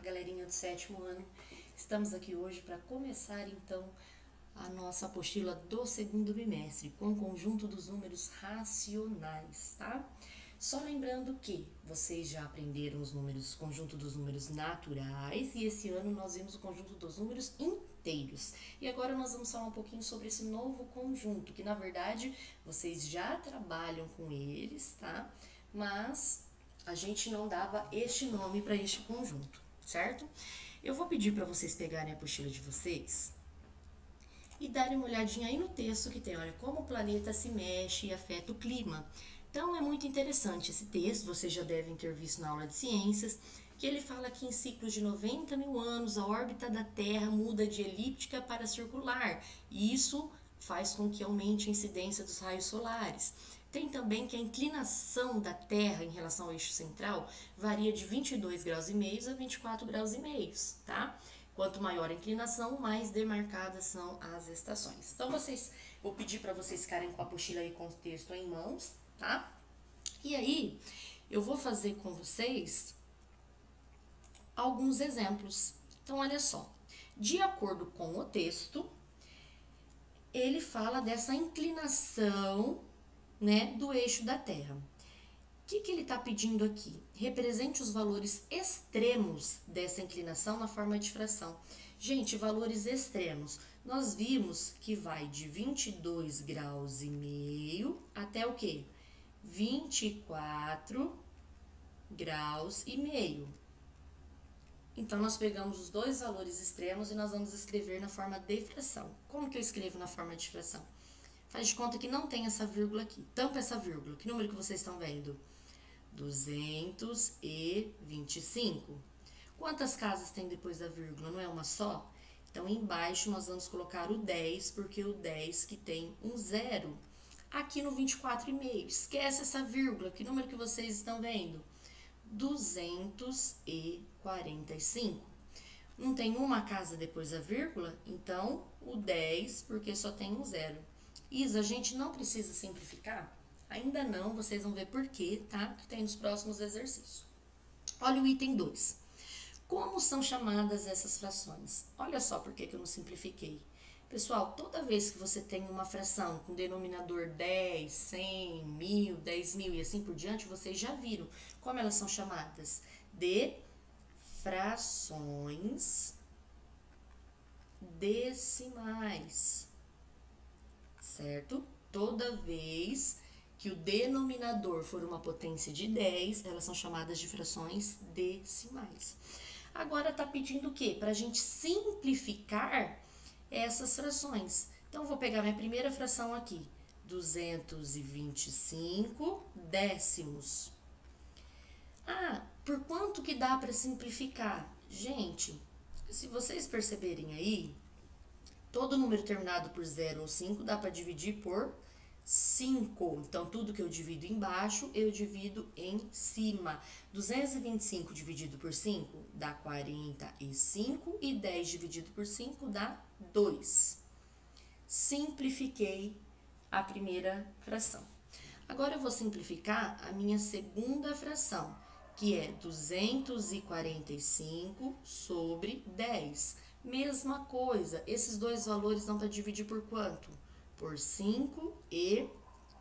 galerinha do sétimo ano. Estamos aqui hoje para começar então a nossa apostila do segundo bimestre com o conjunto dos números racionais, tá? Só lembrando que vocês já aprenderam os números, conjunto dos números naturais, e esse ano nós vimos o conjunto dos números inteiros. E agora nós vamos falar um pouquinho sobre esse novo conjunto, que na verdade vocês já trabalham com eles, tá? Mas a gente não dava este nome para este conjunto, certo? Eu vou pedir para vocês pegarem a apostila de vocês e darem uma olhadinha aí no texto que tem, olha, como o planeta se mexe e afeta o clima. Então, é muito interessante esse texto, vocês já devem ter visto na aula de ciências, que ele fala que em ciclos de 90 mil anos a órbita da Terra muda de elíptica para circular, e isso faz com que aumente a incidência dos raios solares. Tem também que a inclinação da Terra em relação ao eixo central varia de 22 graus e meio a 24 graus e meio, tá? Quanto maior a inclinação, mais demarcadas são as estações. Então, vou pedir para vocês ficarem com a apostila e com o texto em mãos, tá? E aí, eu vou fazer com vocês alguns exemplos. Então, olha só. De acordo com o texto, ele fala dessa inclinação, né, do eixo da Terra. O que ele está pedindo aqui? Represente os valores extremos dessa inclinação na forma de fração. Gente, valores extremos. Nós vimos que vai de 22 graus e meio até o quê? 24 graus e meio. Então, nós pegamos os dois valores extremos e nós vamos escrever na forma de fração. Como que eu escrevo na forma de fração? Faz de conta que não tem essa vírgula aqui. Tampa essa vírgula. Que número que vocês estão vendo? 225. Quantas casas tem depois da vírgula? Não é uma só? Então, embaixo nós vamos colocar o 10, porque o 10 que tem um zero. Aqui no 24,5. Esquece essa vírgula. Que número que vocês estão vendo? 245. Não tem uma casa depois da vírgula? Então, o 10, porque só tem um zero. Isa, a gente não precisa simplificar? Ainda não, vocês vão ver por quê, tá? Que tem nos próximos exercícios. Olha o item 2. Como são chamadas essas frações? Olha só por que eu não simplifiquei. Pessoal, toda vez que você tem uma fração com denominador 10, 100, 1000, 10.000 e assim por diante, vocês já viram como elas são chamadas de frações decimais, certo? Toda vez que o denominador for uma potência de 10, elas são chamadas de frações decimais. Agora, tá pedindo o quê? Para a gente simplificar essas frações. Então, eu vou pegar minha primeira fração aqui, 225 décimos. Ah, por quanto que dá para simplificar? Gente, se vocês perceberem aí, todo número terminado por 0 ou 5 dá para dividir por 5. Então, tudo que eu divido embaixo, eu divido em cima. 225 dividido por 5 dá 45 e 10 dividido por 5 dá 2. Simplifiquei a primeira fração. Agora, eu vou simplificar a minha segunda fração, que é 245 sobre 10. Mesma coisa, esses dois valores dão para dividir por quanto? Por 5 e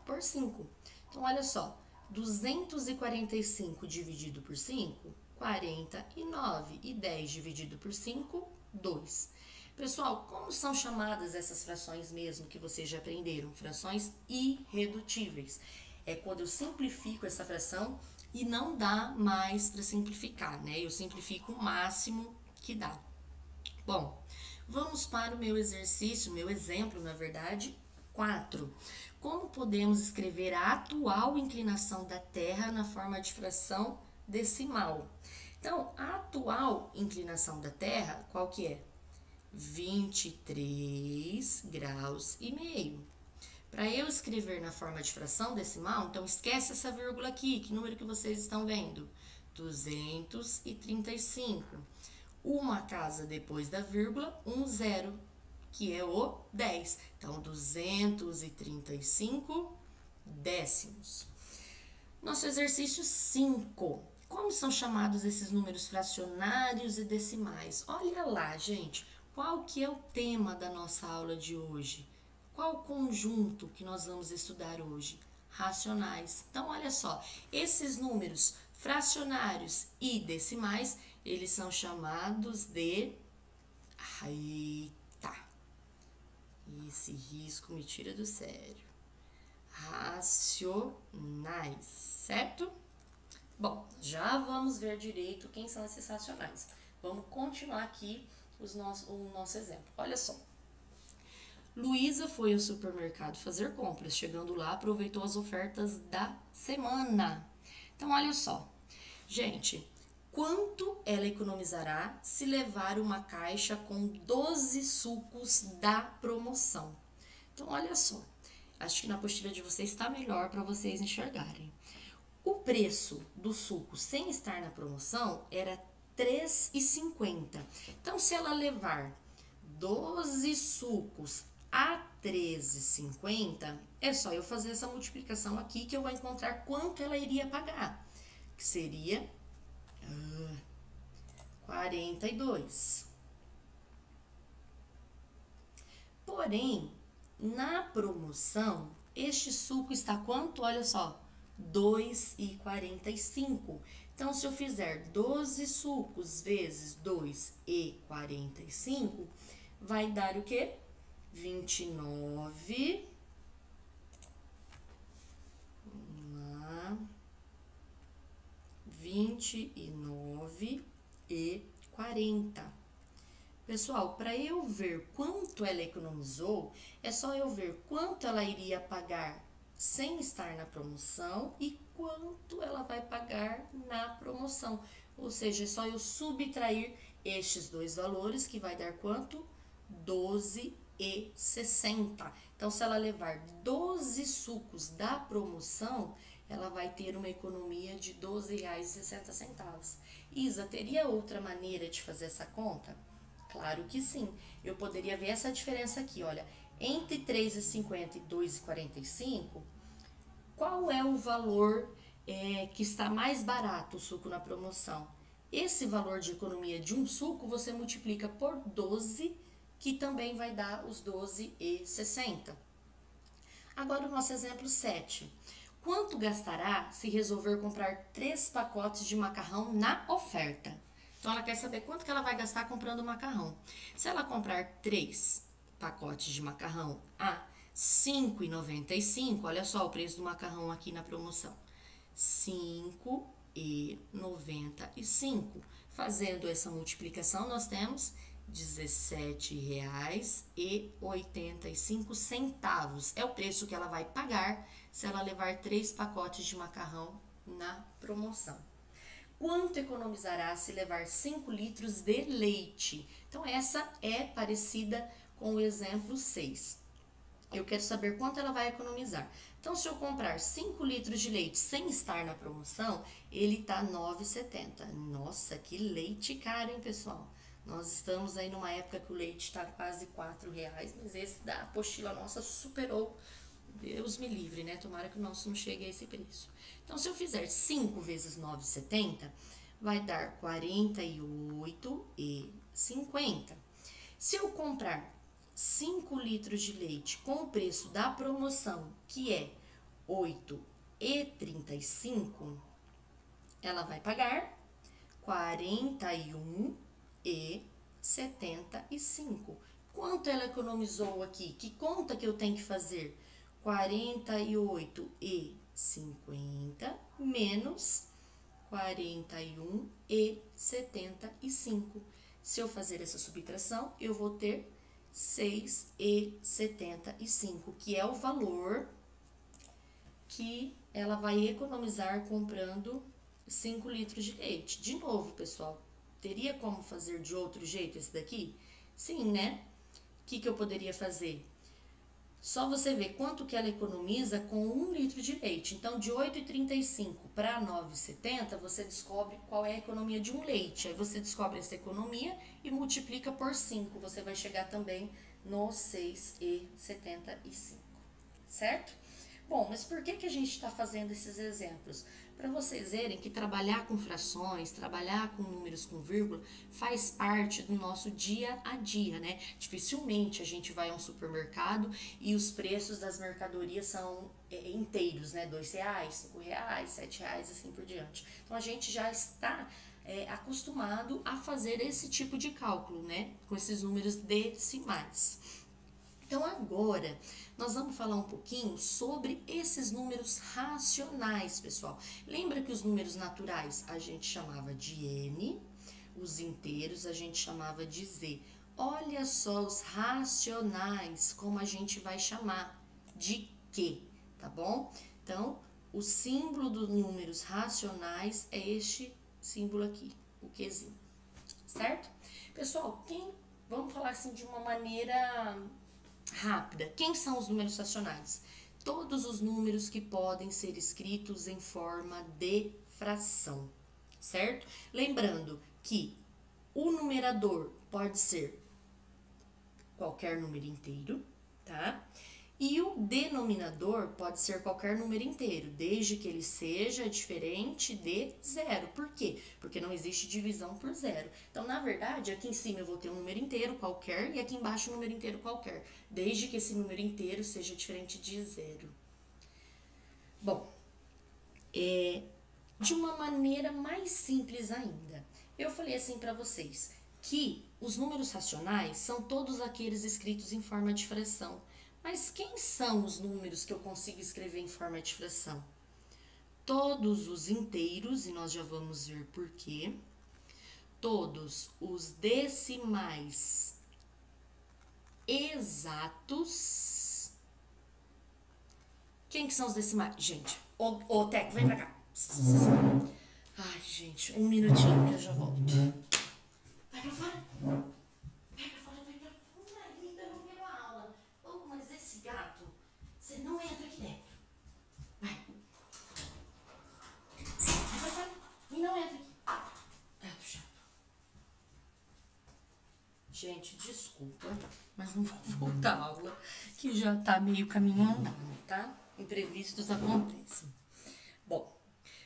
por 5. Então, olha só, 245 dividido por 5, 49. E 10 dividido por 5, 2. Pessoal, como são chamadas essas frações mesmo que vocês já aprenderam? Frações irredutíveis. É quando eu simplifico essa fração e não dá mais para simplificar, né? Eu simplifico o máximo que dá. Bom, vamos para o meu exercício, meu exemplo, na verdade, 4. Como podemos escrever a atual inclinação da Terra na forma de fração decimal? Então, a atual inclinação da Terra, qual que é? 23 graus e meio. Para eu escrever na forma de fração decimal, então esquece essa vírgula aqui. Que número que vocês estão vendo? 235. Uma casa depois da vírgula, um zero, que é o 10. Então, 235 décimos. Nosso exercício 5. Como são chamados esses números fracionários e decimais? Olha lá, gente, qual que é o tema da nossa aula de hoje? Qual o conjunto que nós vamos estudar hoje? Racionais. Então, olha só, esses números fracionários e decimais, eles são chamados de... Eita! Esse risco me tira do sério. Racionais, certo? Bom, já vamos ver direito quem são esses racionais. Vamos continuar aqui o nosso exemplo. Olha só. Luísa foi ao supermercado fazer compras. Chegando lá, aproveitou as ofertas da semana. Então, olha só. Gente, quanto ela economizará se levar uma caixa com 12 sucos da promoção? Então, olha só. Acho que na apostila de vocês está melhor para vocês enxergarem. O preço do suco sem estar na promoção era R$ 3,50. Então, se ela levar 12 sucos a R$ 13,50, é só eu fazer essa multiplicação aqui que eu vou encontrar quanto ela iria pagar, que seria 42. Porém, na promoção, este suco está quanto? Olha só, R$ 2,45. Então, se eu fizer 12 sucos vezes 2,45, vai dar o quê? 29. Vamos lá. 29,40. Pessoal, para eu ver quanto ela economizou, é só eu ver quanto ela iria pagar sem estar na promoção e quanto ela vai pagar na promoção. Ou seja, é só eu subtrair estes dois valores, que vai dar quanto? 12,60. Então, se ela levar 12 sucos da promoção, ela vai ter uma economia de R$ 12,60. Isa, teria outra maneira de fazer essa conta? Claro que sim. Eu poderia ver essa diferença aqui, olha. Entre R$ 3,50 e R$ 2,45, qual é o valor que está mais barato o suco na promoção? Esse valor de economia de um suco, você multiplica por 12, que também vai dar os R$ 12,60. Agora o nosso exemplo 7. Quanto gastará se resolver comprar 3 pacotes de macarrão na oferta? Então, ela quer saber quanto que ela vai gastar comprando macarrão. Se ela comprar 3 pacotes de macarrão a R$ 5,95, olha só o preço do macarrão aqui na promoção. R$ 5,95. Fazendo essa multiplicação, nós temos R$ 17,85. É o preço que ela vai pagar se ela levar 3 pacotes de macarrão na promoção. Quanto economizará se levar 5 litros de leite? Então, essa é parecida com o exemplo 6. Eu quero saber quanto ela vai economizar. Então, se eu comprar 5 litros de leite sem estar na promoção, ele tá R$ 9,70. Nossa, que leite caro, hein, pessoal? Nós estamos aí numa época que o leite está quase R$ 4,00, mas esse da apostila nossa superou. Deus me livre, né? Tomara que o nosso não chegue a esse preço. Então, se eu fizer 5 vezes 9,70, vai dar R$ 48,50. Se eu comprar 5 litros de leite com o preço da promoção, que é R$ 8,35, ela vai pagar R$ 41,75. Quanto ela economizou aqui? Que conta que eu tenho que fazer? 48,50 menos 41,75. Se eu fazer essa subtração, eu vou ter 6,75, que é o valor que ela vai economizar comprando 5 litros de leite. De novo, pessoal, teria como fazer de outro jeito esse daqui? Sim, né? O que eu poderia fazer? Só você ver quanto que ela economiza com 1 litro de leite. Então, de 8,35 para 9,70, você descobre qual é a economia de um leite. Aí você descobre essa economia e multiplica por 5. Você vai chegar também no 6,75, certo? Bom, mas por que a gente está fazendo esses exemplos? Para vocês verem que trabalhar com frações, trabalhar com números com vírgula, faz parte do nosso dia a dia, né? Dificilmente a gente vai a um supermercado e os preços das mercadorias são inteiros, né? R$2, R$5, R$7, assim por diante. Então a gente já está acostumado a fazer esse tipo de cálculo, né? Com esses números decimais. Então agora nós vamos falar um pouquinho sobre esses números racionais, pessoal. Lembra que os números naturais a gente chamava de N, os inteiros a gente chamava de Z. Olha só os racionais, como a gente vai chamar de Q, tá bom? Então, o símbolo dos números racionais é este símbolo aqui, o Qzinho, certo? Pessoal, vamos falar assim de uma maneira rápida. Quem são os números racionais? Todos os números que podem ser escritos em forma de fração, certo? Lembrando que o numerador pode ser qualquer número inteiro, tá? E o denominador pode ser qualquer número inteiro, desde que ele seja diferente de zero. Por quê? Porque não existe divisão por zero. Então, na verdade, aqui em cima eu vou ter um número inteiro qualquer e aqui embaixo um número inteiro qualquer, desde que esse número inteiro seja diferente de zero. Bom, de uma maneira mais simples ainda, eu falei assim para vocês que os números racionais são todos aqueles escritos em forma de fração. Mas quem são os números que eu consigo escrever em forma de fração? Todos os inteiros, e nós já vamos ver por quê. Todos os decimais exatos. Quem que são os decimais? Gente, ô Teco, vem pra cá. Ai, gente, um minutinho que eu já volto. Vai pra fora. Você não entra aqui dentro. Vai. E não entra aqui. Gato chato. Gente, desculpa, mas não vou voltar à aula, que já tá meio caminho andado, tá? Imprevistos acontecem. Bom,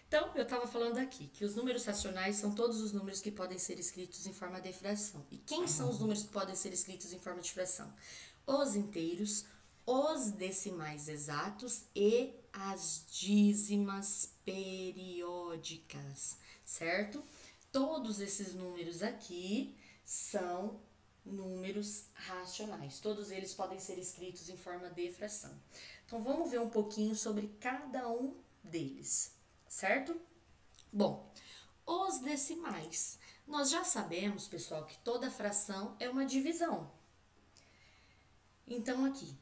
então eu tava falando aqui que os números racionais são todos os números que podem ser escritos em forma de fração. E quem são os números que podem ser escritos em forma de fração? Os inteiros, os decimais exatos e as dízimas periódicas, certo? Todos esses números aqui são números racionais. Todos eles podem ser escritos em forma de fração. Então, vamos ver um pouquinho sobre cada um deles, certo? Bom, os decimais. Nós já sabemos, pessoal, que toda fração é uma divisão. Então, aqui,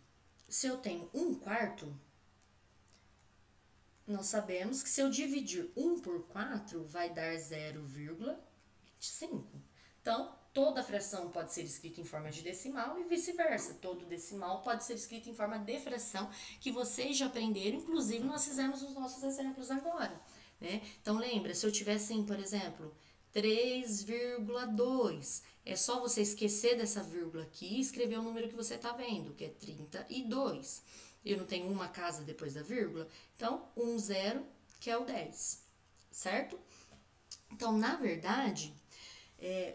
se eu tenho 1/4, nós sabemos que se eu dividir 1 por 4, vai dar 0,25. Então, toda fração pode ser escrita em forma de decimal e vice-versa. Todo decimal pode ser escrito em forma de fração, que vocês já aprenderam, inclusive nós fizemos os nossos exemplos agora, né? Então, lembra, se eu tivesse, assim, por exemplo, 3,2, é só você esquecer dessa vírgula aqui e escrever o número que você está vendo, que é 32. Eu não tenho uma casa depois da vírgula, então 10, que é o 10, certo? Então, na verdade,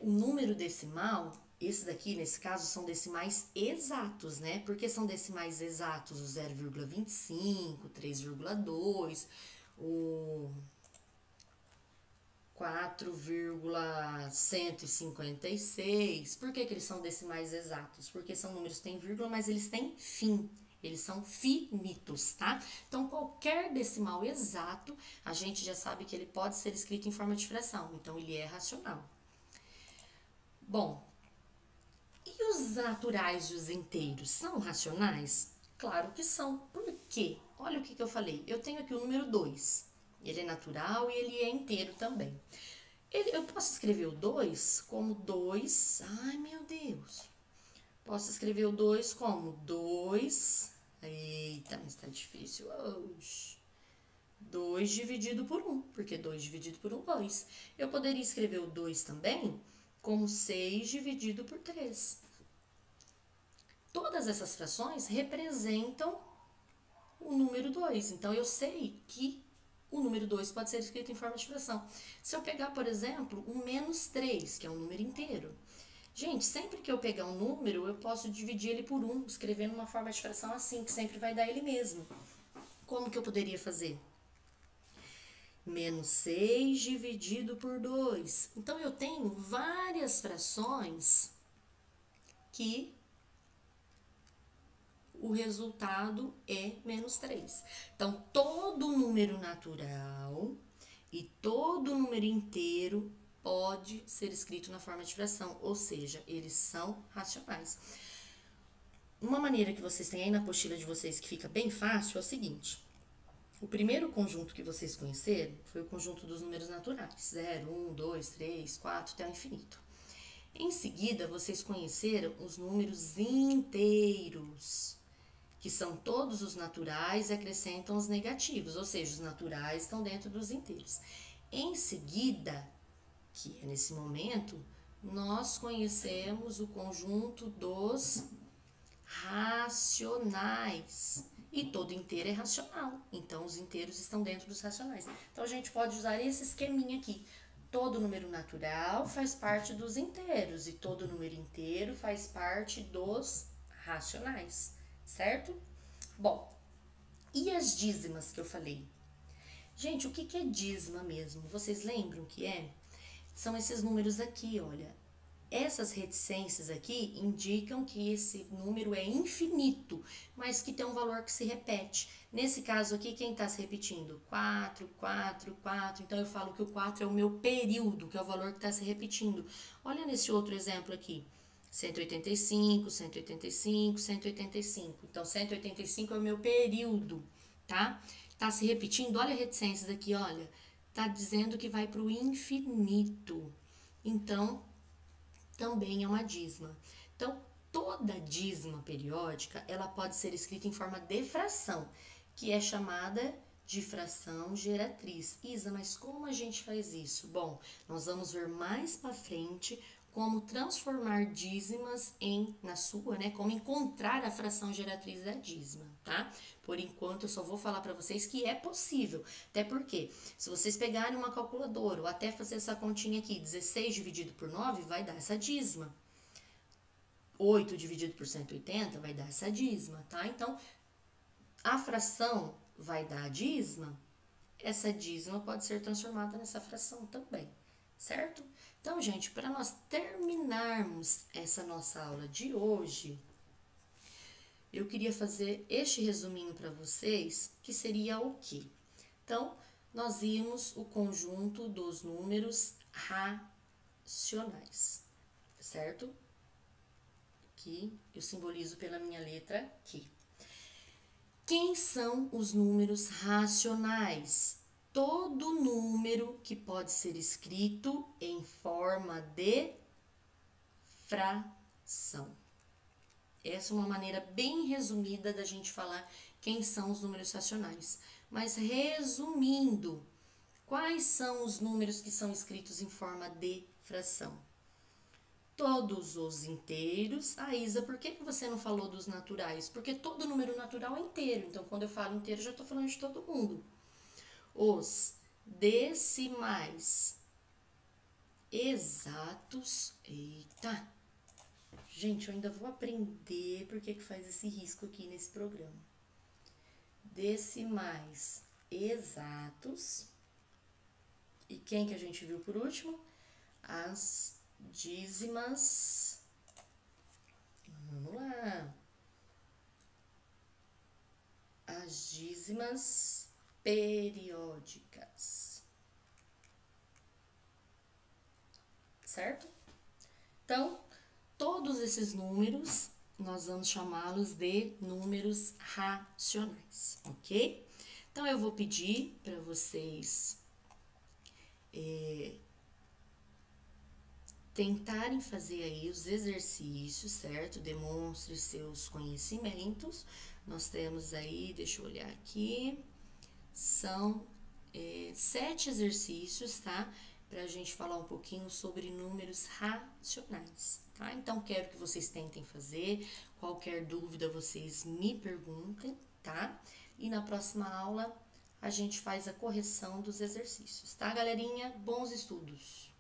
o número decimal, esses daqui, nesse caso, são decimais exatos, né? Porque são decimais exatos o 0,25, 3,2, o 4,156. Por que eles são decimais exatos? Porque são números que têm vírgula, mas eles têm fim. Eles são finitos, tá? Então, qualquer decimal exato, a gente já sabe que ele pode ser escrito em forma de fração. Então, ele é racional. Bom, e os naturais e os inteiros são racionais? Claro que são. Por quê? Olha o que eu falei. Eu tenho aqui o número 2. Ele é natural e ele é inteiro também. Eu posso escrever o 2 como 2... Ai, meu Deus! Posso escrever o 2 como 2... Eita, mas tá difícil. 2 dividido por 1, porque 2 dividido por 1, 2. Eu poderia escrever o 2 também como 6 dividido por 3. Todas essas frações representam o número 2. Então, eu sei que o número 2 pode ser escrito em forma de fração. Se eu pegar, por exemplo, o menos 3, que é um número inteiro. Gente, sempre que eu pegar um número, eu posso dividir ele por 1, escrevendo uma forma de fração assim, que sempre vai dar ele mesmo. Como que eu poderia fazer? Menos 6 dividido por 2. Então, eu tenho várias frações que o resultado é menos 3. Então, todo número natural e todo número inteiro pode ser escrito na forma de fração, ou seja, eles são racionais. Uma maneira que vocês têm aí na apostila de vocês que fica bem fácil é o seguinte: o primeiro conjunto que vocês conheceram foi o conjunto dos números naturais, 0, 1, 2, 3, 4, até o infinito. Em seguida, vocês conheceram os números inteiros, que são todos os naturais e acrescentam os negativos, ou seja, os naturais estão dentro dos inteiros. Em seguida, que é nesse momento, nós conhecemos o conjunto dos racionais. E todo inteiro é racional, então os inteiros estão dentro dos racionais. Então, a gente pode usar esse esqueminha aqui. Todo número natural faz parte dos inteiros e todo número inteiro faz parte dos racionais, certo? Bom, e as dízimas que eu falei? Gente, o que é dízima mesmo? Vocês lembram o que é? São esses números aqui, olha. Essas reticências aqui indicam que esse número é infinito, mas que tem um valor que se repete. Nesse caso aqui, quem está se repetindo? 4, 4, 4. Então, eu falo que o 4 é o meu período, que é o valor que está se repetindo. Olha nesse outro exemplo aqui. 185, 185, 185. Então, 185 é o meu período, tá? Tá se repetindo. Olha a reticências aqui, olha. Tá dizendo que vai para o infinito. Então, também é uma dízima. Então, toda dízima periódica, ela pode ser escrita em forma de fração, que é chamada de fração geratriz. Isa, mas como a gente faz isso? Bom, nós vamos ver mais para frente como transformar dízimas como encontrar a fração geratriz da dízima, tá? Por enquanto, eu só vou falar para vocês que é possível. Até porque, se vocês pegarem uma calculadora ou até fazer essa continha aqui, 16 dividido por 9 vai dar essa dízima. 8 dividido por 180 vai dar essa dízima, tá? Então, a fração vai dar a dízima, essa dízima pode ser transformada nessa fração também, certo? Então, gente, para nós terminarmos essa nossa aula de hoje, eu queria fazer este resuminho para vocês, que seria o quê? Então, nós vimos o conjunto dos números racionais, certo? Aqui eu simbolizo pela minha letra Q. Quem são os números racionais? Todo número que pode ser escrito em forma de fração. Essa é uma maneira bem resumida da gente falar quem são os números racionais. Mas resumindo, quais são os números que são escritos em forma de fração? Todos os inteiros. Ah, Isa, por que você não falou dos naturais? Porque todo número natural é inteiro. Então, quando eu falo inteiro, já estou falando de todo mundo. Os decimais exatos. Eita! Gente, eu ainda vou aprender por que faz esse risco aqui nesse programa. Decimais exatos. E quem que a gente viu por último? As dízimas. Vamos lá. As dízimas periódicas. Certo? Então, todos esses números, nós vamos chamá-los de números racionais, ok? Então, eu vou pedir para vocês tentarem fazer aí os exercícios, certo? Demonstre seus conhecimentos. Nós temos aí, deixa eu olhar aqui, são 7 exercícios, tá? Pra gente falar um pouquinho sobre números racionais, tá? Então, quero que vocês tentem fazer. Qualquer dúvida, vocês me perguntem, tá? e na próxima aula a gente faz a correção dos exercícios, tá, galerinha? Bons estudos!